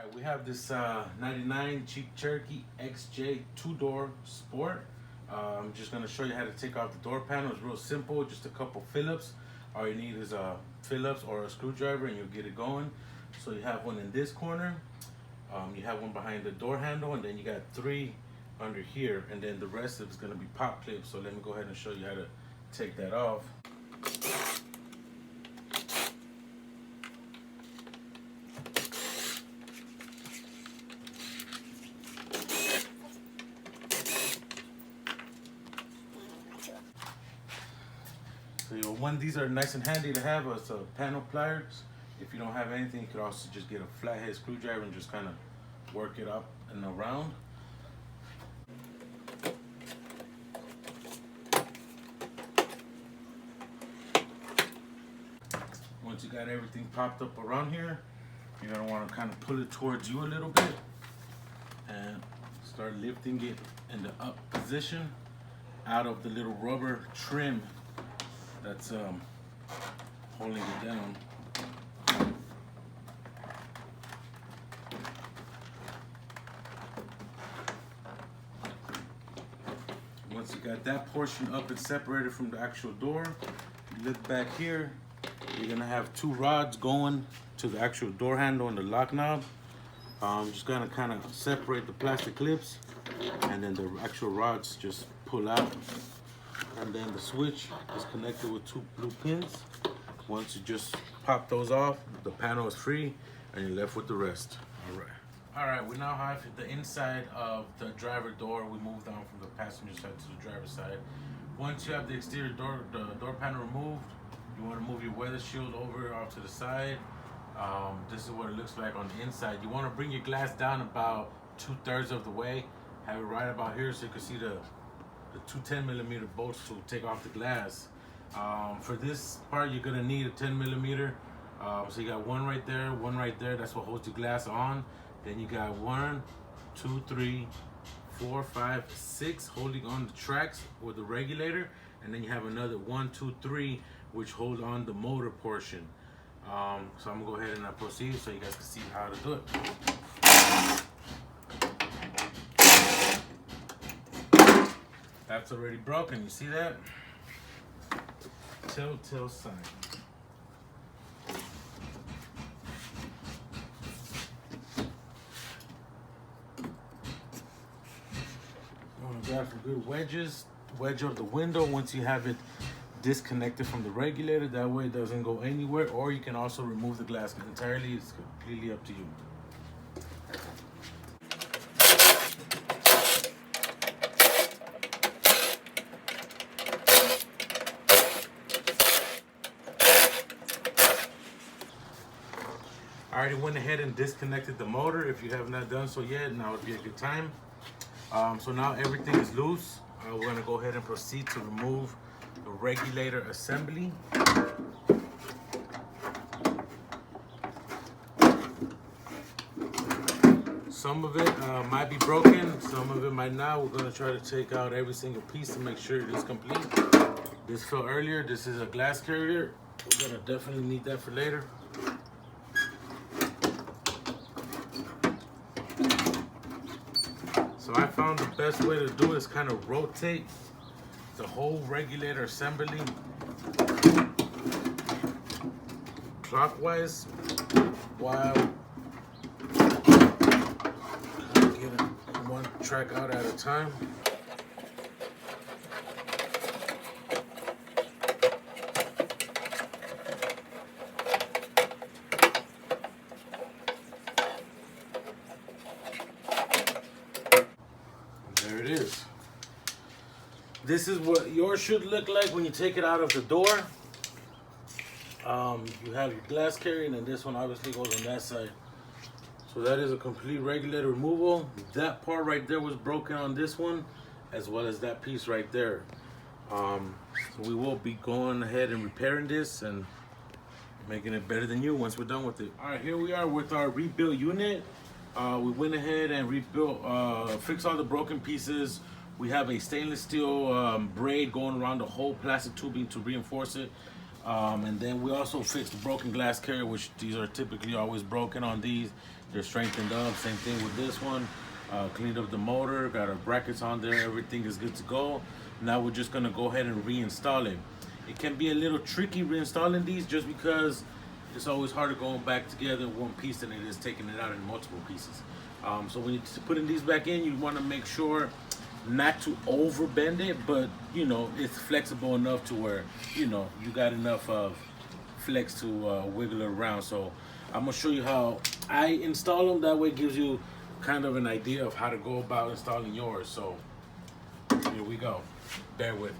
Alright, we have this 99 Jeep Cherokee XJ 2-door Sport. I'm just going to show you how to take off the door panel. It's real simple, just a couple Phillips. All you need is a Phillips or a screwdriver and you'll get it going. So you have one in this corner, you have one behind the door handle, and then you got 3 under here, and then the rest of it's going to be pop clips. So let me go ahead and show you how to take that off. So one, these are nice and handy to have as panel pliers. If you don't have anything, you could also just get a flathead screwdriver and just kind of work it up and around. Once you got everything popped up around here, you're gonna want to kind of pull it towards you a little bit and start lifting it in the up position out of the little rubber trim that's holding it down. Once you got that portion up and separated from the actual door, you look back here, you're gonna have 2 rods going to the actual door handle and the lock knob. Just gonna kind of separate the plastic clips, and then the actual rods just pull out. And then the switch is connected with 2 blue pins. Once you just pop those off, the panel is free and you're left with the rest. All right, we now have the inside of the driver door. We moved on from the passenger side to the driver's side. Once you have the exterior door, the door panel removed, you want to move your weather shield over off to the side. This is what it looks like on the inside. You want to bring your glass down about 2/3 of the way. Have it right about here so you can see the 2 10mm bolts to take off the glass. For this part, you're gonna need a 10mm. So you got one right there. That's what holds the glass on. Then you got 1, 2, 3, 4, 5, 6 holding on the tracks with the regulator, and then you have another 1, 2, 3 which hold on the motor portion. So I'm gonna go ahead and proceed so you guys can see how to do it. That's already broken, you see that? Telltale sign. You want to grab some good wedges, wedge up the window once you have it disconnected from the regulator. That way it doesn't go anywhere, or you can also remove the glass entirely. It's completely up to you. I already went ahead and disconnected the motor. If you have not done so yet, now would be a good time. So now everything is loose. We're gonna go ahead and proceed to remove the regulator assembly. Some of it might be broken, some of it might not. We're gonna try to take out every single piece to make sure it is complete. This fell earlier. This is a glass carrier. We're gonna definitely need that for later. So I found the best way to do it is kind of rotate the whole regulator assembly clockwise while getting one track out at a time. There it is. This is what yours should look like when you take it out of the door. You have your glass carrier, and then this one obviously goes on that side. So that is a complete regulator removal. That part right there was broken on this one, as well as that piece right there. So we will be going ahead and repairing this and making it better than you once we're done with it. All right, here we are with our rebuilt unit. We went ahead and rebuilt, fixed all the broken pieces. We have a stainless steel braid going around the whole plastic tubing to reinforce it. And then we also fixed the broken glass carrier, which these are typically always broken on these. They're strengthened up. Same thing with this one. Cleaned up the motor, got our brackets on there, everything is good to go. Now we're just gonna go ahead and reinstall it. It can be a little tricky reinstalling these just because it's always harder going back together in one piece than it is taking it out in multiple pieces. So when you're putting these back in, you want to make sure not to over bend it, but you know, it's flexible enough to where, you know, you got enough of flex to wiggle it around. So I'm gonna show you how I install them. That way it gives you kind of an idea of how to go about installing yours. So here we go. Bear with me.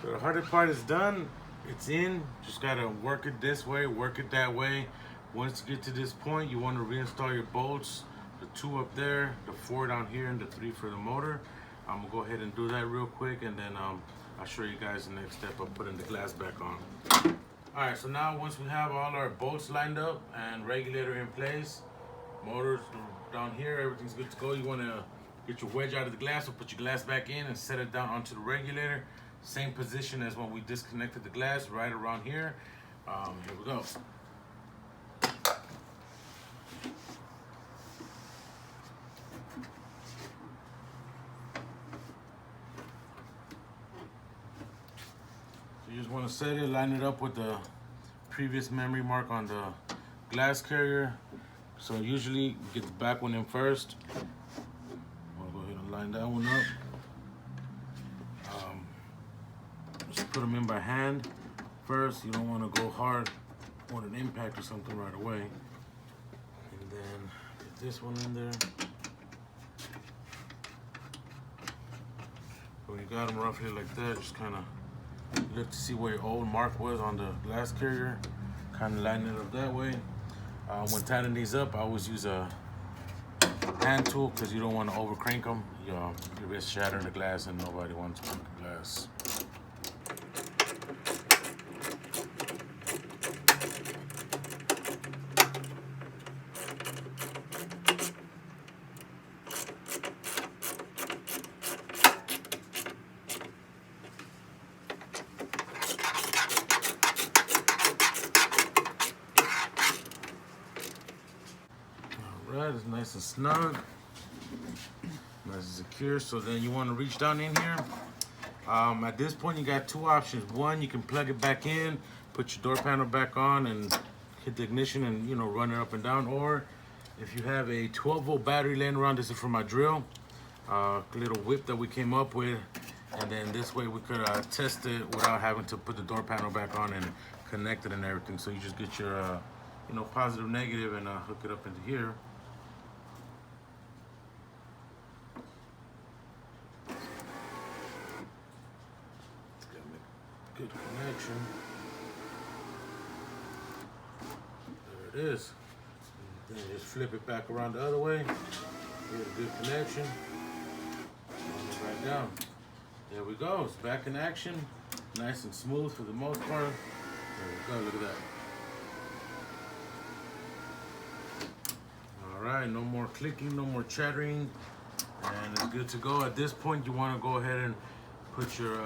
So the hardest part is done. It's in. Just gotta work it this way, work it that way. Once you get to this point, you want to reinstall your bolts. The 2 up there, the 4 down here, and the 3 for the motor. I'm gonna go ahead and do that real quick, and then I'll show you guys the next step of putting the glass back on. All right, so now once we have all our bolts lined up and regulator in place, motors down here, everything's good to go. You want to get your wedge out of the glass, so put your glass back in and set it down onto the regulator. Same position as when we disconnected the glass, right around here. Here we go. You just want to set it, line it up with the previous memory mark on the glass carrier. So usually get the back one in first. I'll go ahead and line that one up. Just put them in by hand first. You don't want to go hard on an impact or something right away. And then get this one in there. When you got them roughly like that, just kind of look to see where your old mark was on the glass carrier. Kind of line it up that way. When tightening these up, I always use a hand tool because you don't want to over crank them. You risk shattering the glass, and nobody wants to break the glass. Alright, it's nice and snug, nice and secure. So then you want to reach down in here. At this point, you got 2 options. One, you can plug it back in, put your door panel back on, and hit the ignition and, you know, run it up and down. Or if you have a 12-volt battery laying around, this is for my drill, little whip that we came up with, and then this way we could test it without having to put the door panel back on and connect it and everything. So you just get your you know, positive, negative, and hook it up into here. Good connection. There it is. And then just flip it back around the other way. Get a good connection. Run it right down. There we go. It's back in action. Nice and smooth for the most part. There we go. Look at that. All right. No more clicking. No more chattering. And it's good to go. At this point, you want to go ahead and put your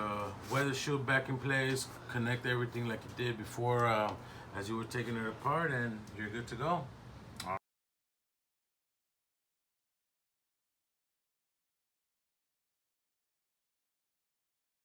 weather shield back in place, connect everything like you did before as you were taking it apart, and you're good to go.